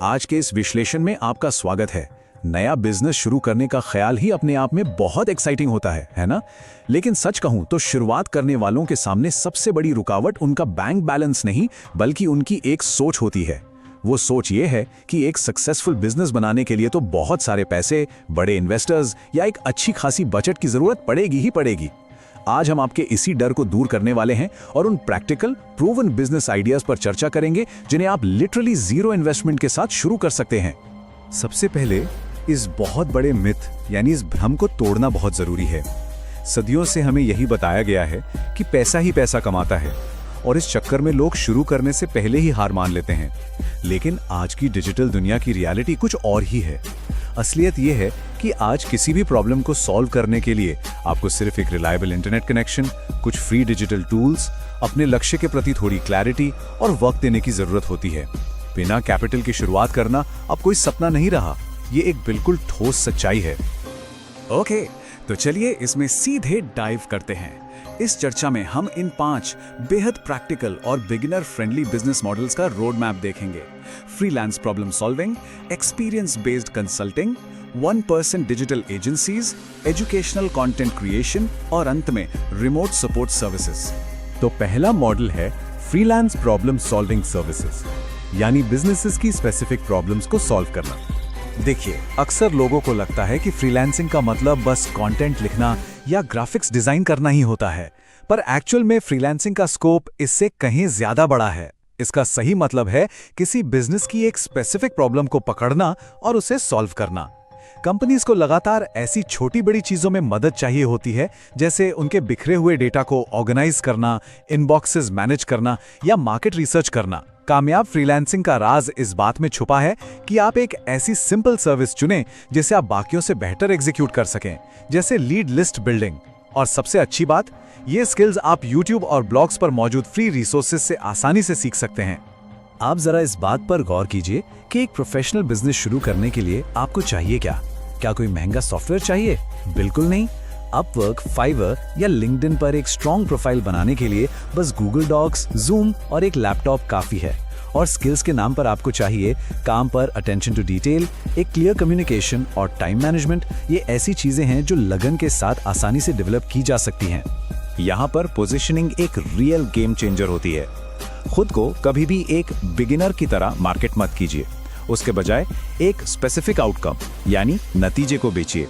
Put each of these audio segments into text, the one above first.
आज के इस विश्लेषण में आपका स्वागत है। नया बिजनेस शुरू करने का ख्याल ही अपने आप में बहुत एक्साइटिंग होता है ना? लेकिन सच कहूं तो शुरुआत करने वालों के सामने सबसे बड़ी रुकावट उनका बैंक बैलेंस नहीं, बल्कि उनकी एक सोच होती है। वो सोच ये है कि एक सक्सेसफुल बिजनेस बनाने के लिए तो बहुत सारे पैसे, बड़े इन्वेस्टर्स या एक अच्छी खासी बजट की जरूरत पड़ेगी ही पड़ेगी। आज हम आपके इसी डर को दूर करने वाले हैं और उन प्रैक्टिकल प्रूवन बिजनेस आइडियाज पर चर्चा करेंगे जिन्हें आप लिटरली जीरो इन्वेस्टमेंट के साथ शुरू कर सकते हैं। सबसे पहले इस बहुत बड़े मिथ यानी इस भ्रम को तोड़ना बहुत जरूरी है। सदियों से हमें यही बताया गया है कि पैसा ही पैसा कमाता है और इस चक्कर में लोग शुरू करने से पहले ही हार मान लेते हैं। लेकिन आज की डिजिटल दुनिया की रियलिटी कुछ और ही है। असलियत यह है कि आज किसी भी प्रॉब्लम को सॉल्व करने के लिए आपको सिर्फ एक रिलायबल इंटरनेट कनेक्शन, कुछ फ्री डिजिटल टूल्स, अपने लक्ष्य के प्रति थोड़ी क्लैरिटी और वक्त देने की जरूरत होती है। बिना कैपिटल की शुरुआत करना अब कोई सपना नहीं रहा, ये एक बिल्कुल ठोस सच्चाई है। ओके, तो चलिए इसमें सीधे डाइव करते हैं। इस चर्चा में हम इन 5 बेहद प्रैक्टिकल और बिगिनर फ्रेंडली बिजनेस मॉडल्स का रोड मैप देखेंगे। Freelance problem solving, experience based consulting, 1% digital agencies, educational content creation और अंत में रिमोट सपोर्ट सर्विसेज। तो पहला मॉडल है फ्रीलांस प्रॉब्लम सॉल्विंग सर्विसेज, यानी बिजनेसेस की स्पेसिफिक प्रॉब्लम्स को सॉल्व करना। देखिए, अक्सर लोगों को लगता है कि फ्रीलांसिंग का मतलब बस कंटेंट लिखना या ग्राफिक्स डिजाइन करना ही होता है, पर एक्चुअल में फ्रीलांसिंग का स्कोप इससे कहीं ज्यादा बड़ा है। इसका सही मतलब है किसी बिजनेस की एक स्पेसिफिक प्रॉब्लम को पकड़ना और उसे सॉल्व करना। कंपनीज को लगातार ऐसी छोटी बड़ी चीजों में मदद चाहिए होती है, जैसे उनके बिखरे हुए डेटा को ऑर्गेनाइज करना, इनबॉक्सेस मैनेज करना या मार्केट रिसर्च करना। कामयाब फ्रीलांसिंग का राज इस बात में छुपा है कि आप एक ऐसी सिंपल सर्विस चुनें जिसे आप बाकियों से बेहतर एग्जीक्यूट कर सकें, जैसे लीड लिस्ट बिल्डिंग। और सबसे अच्छी बात, ये स्किल्स आप YouTube और ब्लॉग्स पर मौजूद फ्री रिसोर्सेज से आसानी से सीख सकते हैं। आप जरा इस बात पर गौर कीजिए कि एक प्रोफेशनल बिजनेस शुरू करने के लिए आपको चाहिए क्या? क्या कोई महंगा सॉफ्टवेयर चाहिए? बिल्कुल नहीं। अपवर्क, फाइवर या लिंक्डइन पर एक स्ट्रॉन्ग प्रोफाइल बनाने के लिए बस गूगल डॉक्स, जूम और एक लैपटॉप काफी है। और स्किल्स के नाम पर आपको चाहिए काम पर अटेंशन टू डिटेल, एक क्लियर कम्युनिकेशन और टाइम मैनेजमेंट। ये ऐसी चीजें हैं जो लगन के साथ आसानी से डेवलप की जा सकती हैं। यहाँ पर पोजीशनिंग एक रियल गेम चेंजर होती है। खुद को कभी भी एक बिगिनर की तरह मार्केट मत कीजिए, उसके बजाय एक स्पेसिफिक आउटकम यानी नतीजे को बेचिए।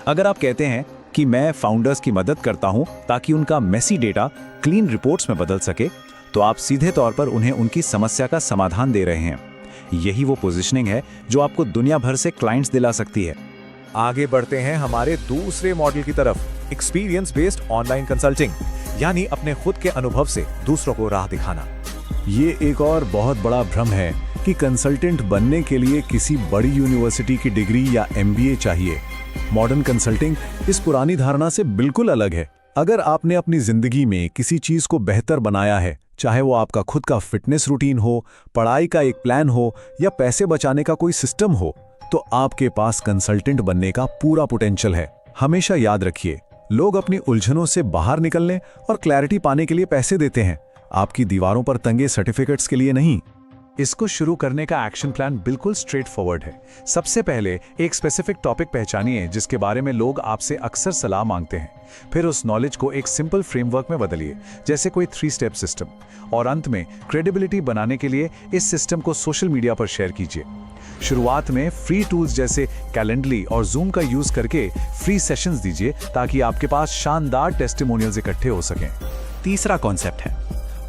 अगर आप कहते हैं कि मैं फाउंडर्स की मदद करता हूं ताकि उनका मेसी डेटा क्लीन रिपोर्ट्स में बदल सके, तो आप सीधे तौर पर उन्हें उनकी समस्या का समाधान दे रहे हैं। यही वो पोजीशनिंग है जो आपको दुनिया भर से क्लाइंट्स दिला सकती है। आगे बढ़ते हैं हमारे दूसरे मॉडल की तरफ, एक्सपीरियंस बेस्ड ऑनलाइन कंसल्टिंग, यानी अपने खुद के अनुभव से दूसरों को राह दिखाना। ये एक और बहुत बड़ा भ्रम है कि कंसल्टेंट बनने के लिए किसी बड़ी यूनिवर्सिटी की डिग्री या MBA चाहिए। मॉडर्न कंसल्टिंग इस पुरानी धारणा से बिल्कुल अलग है। अगर आपने अपनी जिंदगी में किसी चीज को बेहतर बनाया है, चाहे वो आपका खुद का फिटनेस रूटीन हो, पढ़ाई का एक प्लान हो या पैसे बचाने का कोई सिस्टम हो, तो आपके पास कंसल्टेंट बनने का पूरा पोटेंशियल है। हमेशा याद रखिए, लोग अपनी उलझनों से बाहर निकलने और क्लैरिटी पाने के लिए पैसे देते हैं, आपकी दीवारों पर तंगे सर्टिफिकेट्स के लिए नहीं। इसको शुरू करने का एक्शन प्लान बिल्कुल स्ट्रेट फॉरवर्ड है। सबसे पहले एक स्पेसिफिक टॉपिक पहचानिए जिसके बारे में लोग आपसे अक्सर सलाह मांगते हैं। फिर उस नॉलेज को एक सिंपल फ्रेमवर्क में बदलिए, जैसे कोई 3 स्टेप सिस्टम। और अंत में क्रेडिबिलिटी बनाने के लिए इस सिस्टम को सोशल मीडिया पर शेयर कीजिए। शुरुआत में फ्री टूल्स जैसे कैलेंडली और जूम का यूज करके फ्री सेशंस दीजिए ताकि आपके पास शानदार टेस्टिमोनियल्स इकट्ठे हो सकें। तीसरा कॉन्सेप्ट है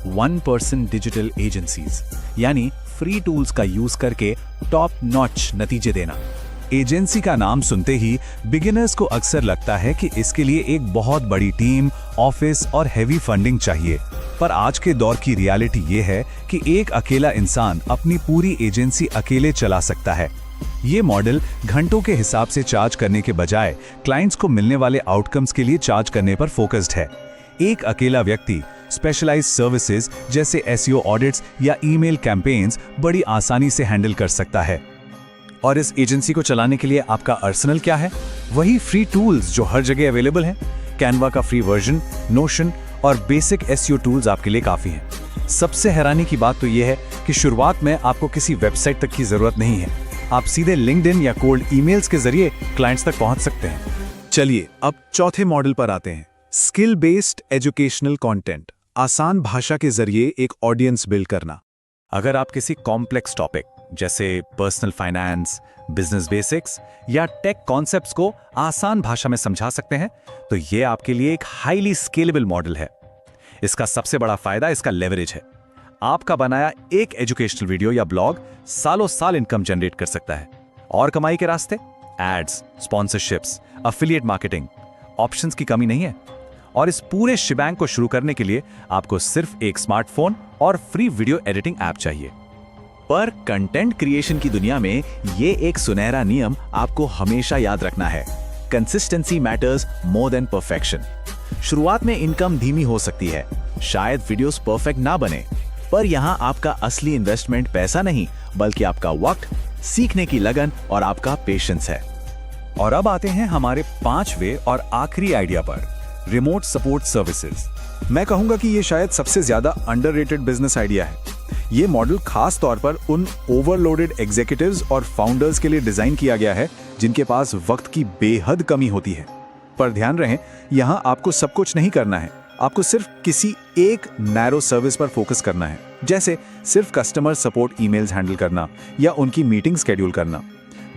1% डिजिटल एजेंसीज, यानी फ्री टूल्स का यूज करके टॉप नॉच नतीजे देना। एजेंसी का नाम सुनते ही बिगिनर्स को अक्सर लगता है कि इसके लिए एक बहुत बड़ी टीम, ऑफिस और हेवी फंडिंग चाहिए। पर आज के दौर की रियलिटी ये है कि एक अकेला इंसान अपनी पूरी एजेंसी अकेले चला सकता है। ये मॉडल घंटों के हिसाब से चार्ज करने के बजाय क्लाइंट्स को मिलने वाले आउटकम्स के लिए चार्ज करने पर फोकस्ड है। एक अकेला व्यक्ति स्पेशलाइज्ड सर्विसेज जैसे SEO ऑडिट्स या ईमेल कैंपेन्स बड़ी आसानी से हैंडल कर सकता है। और इस एजेंसी को चलाने के लिए आपका आर्सेनल क्या है? वही फ्री टूल्स जो हर जगह अवेलेबल हैं। कैनवा का फ्री वर्जन, नोशन और बेसिक SEO टूल्स आपके लिए काफी हैं। सबसे हैरानी की बात तो यह है कि शुरुआत में आपको किसी वेबसाइट तक की जरूरत नहीं है। आप सीधे लिंक्डइन या कोल्ड ईमेल्स के जरिए क्लाइंट्स तक पहुंच सकते हैं। चलिए अब चौथे मॉडल पर आते हैं, स्किल बेस्ड एजुकेशनल कंटेंट, आसान भाषा के जरिए एक ऑडियंस बिल्ड करना। अगर आप किसी कॉम्प्लेक्स टॉपिक जैसे पर्सनल फाइनेंस, बिजनेस बेसिक्स या टेक कॉन्सेप्ट्स को आसान भाषा में समझा सकते हैं, तो ये आपके लिए एक हाईली स्केलेबल मॉडल है। इसका सबसे बड़ा फायदा इसका लेवरेज है। आपका बनाया एक एजुकेशनल वीडियो या ब्लॉग सालों साल इनकम जनरेट कर सकता है। और कमाई के रास्ते, ads, sponsorships, affiliate marketing, options की कमी नहीं है। और इस पूरे शिबैंग को शुरू करने के लिए आपको सिर्फ एक स्मार्टफोन और फ्री वीडियो एडिटिंग ऐप चाहिए। पर कंटेंट क्रिएशन की दुनिया में ये एक सुनहरा नियम आपको हमेशा याद रखना है, consistency matters more than perfection. शुरुआत में इनकम धीमी हो सकती है, शायद वीडियोस परफेक्ट ना बने, पर यहाँ आपका असली इन्वेस्टमेंट पैसा नहीं बल्कि आपका वक्त, सीखने की लगन और आपका पेशेंस है। और अब आते हैं हमारे 5वें और आखिरी आइडिया पर, रिमोट सपोर्ट सर्विसेज। मैं कहूंगा कि ये शायद सबसे ज्यादा अंडररेटेड बिजनेस आइडिया है। ये मॉडल खास तौर पर उन ओवरलोडेड एग्जीक्यूटिव्स और फाउंडर्स के लिए डिजाइन किया गया है जिनके पास वक्त की बेहद कमी होती है। पर ध्यान रहे, यहाँ आपको सब कुछ नहीं करना है, आपको सिर्फ किसी एक नैरो सर्विस पर फोकस करना है, जैसे सिर्फ कस्टमर सपोर्ट ईमेल्स हैंडल करना या उनकी मीटिंग शेड्यूल करना।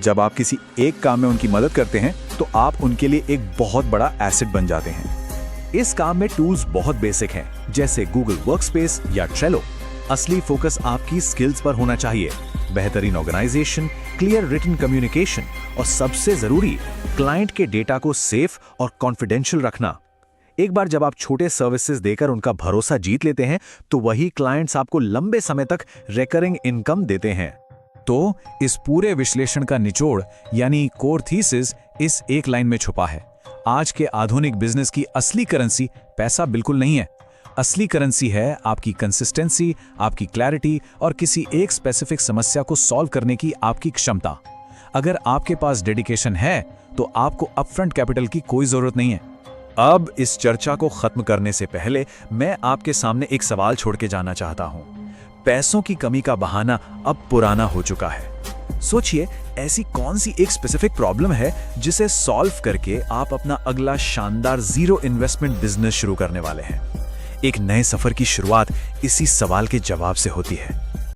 जब आप किसी एक काम में उनकी मदद करते हैं तो आप उनके लिए एक बहुत बड़ा एसेट बन जाते हैं। इस काम में टूल्स बहुत बेसिक हैं, जैसे गूगल वर्कस्पेस या ट्रेलो। असली फोकस आपकी स्किल्स पर होना चाहिए, बेहतरीन ऑर्गेनाइजेशन, क्लियर रिटन कम्युनिकेशन और सबसे जरूरी, क्लाइंट के डेटा को सेफ और कॉन्फिडेंशियल रखना। एक बार जब आप छोटे सर्विसेज देकर उनका भरोसा जीत लेते हैं तो वही क्लाइंट्स आपको लंबे समय तक रिकरिंग इनकम देते हैं। तो इस पूरे विश्लेषण का निचोड़ यानी कोर थीसिस इस एक लाइन में छुपा है। आज के आधुनिक बिजनेस की असली करेंसी पैसा बिल्कुल नहीं है। असली करेंसी है आपकी कंसिस्टेंसी, आपकी क्लैरिटी और किसी एक स्पेसिफिक समस्या को सॉल्व करने की आपकी क्षमता। अगर आपके पास डेडिकेशन है तो आपको अपफ्रंट कैपिटल की कोई जरूरत नहीं है। अब इस चर्चा को खत्म करने से पहले मैं आपके सामने एक सवाल छोड़ के जाना चाहता हूं। पैसों की कमी का बहाना अब पुराना हो चुका है। सोचिए, ऐसी कौन सी एक स्पेसिफिक प्रॉब्लम है जिसे सॉल्व करके आप अपना अगला शानदार जीरो इन्वेस्टमेंट बिजनेस शुरू करने वाले हैं। एक नए सफर की शुरुआत इसी सवाल के जवाब से होती है।